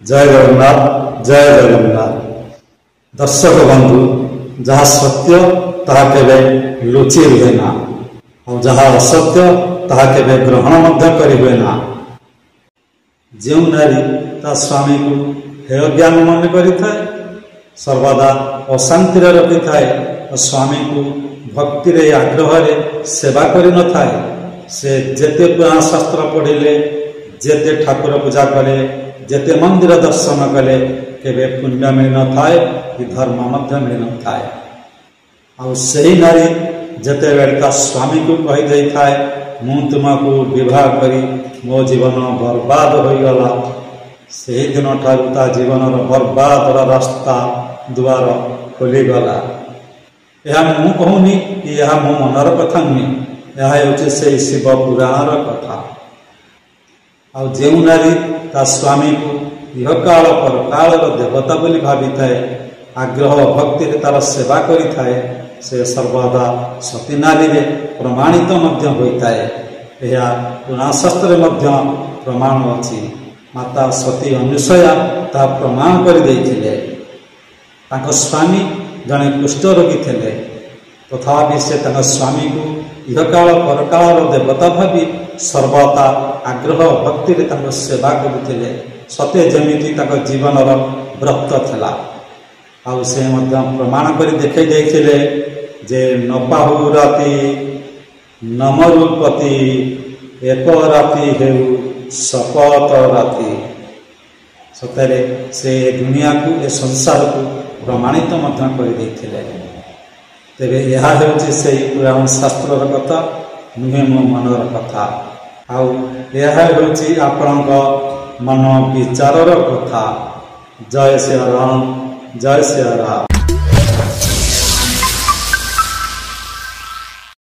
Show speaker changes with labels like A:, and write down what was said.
A: जय जगन्नाथ जय जगन्नाथ। दर्शक बंधु जहाँ सत्य ताहा केबे लुचि रुहे ना और जहाँ असत्य ताहा केबे ग्रहण मध्य करि हुए ना। जो नारी ता स्वामी को हेय ज्ञान मन करि थाए सर्वदा अशांति रखि थाए और स्वामी को भक्ति रे आग्रह रे सेवा करि न थाए से जेते पुराण शास्त्र पढ़िले जेते ठाकुर पूजा करे जेते मंदिर दर्शन कले केबे पुण्य मिल न थाए कि धर्म मध्य मिल न थाए। और सही नारी जेते बेलता स्वामी को कही दे थाए मु तुमको विवाह करी मो जीवन बर्बाद हो गला से दिन ठारू ता जीवन बर्बाद रास्ता द्वार खोली गला। यह मु कहूनी कि यह मो मनर कथा नुहे यह हूँ से शिव पुराण कथा। आ जो नारी ता स्वामी को इह काल पर काल देवता बोली भावी थाए आग्रह भक्ति तार सेवा करि थाए से सर्वदा सती नारी रे प्रमाणित मध्य होइताए। यह पुराण शास्त्र मध्य प्रमाण अछि। माता सती अनुसया ता प्रमाण कर देइथिले। तांको स्वामी जने कुष्ठ रोगी थिले तथापि से तांको स्वामी को इह काल पर काल देवता भावी सर्वदा आग्रह भक्ति रे तांको सेवा करुथिले सते जेमिति तांको जीवन व्रत थिला। आउ से मध्य प्रमाण कर देखे जाइथिले जे नपाहु राति नमरुपति एक राति हेउ शपथ राति। सतरे से दुनिया को ए संसार को प्रमाणित मध्य कर देइथिले। तेरे यह हेउछि से पुराण शास्त्र कथा नुहे मो मनर कथा। आउ यह हेउछि आपणक मन विचारर कथा। जय श्री राम जय श्री राम।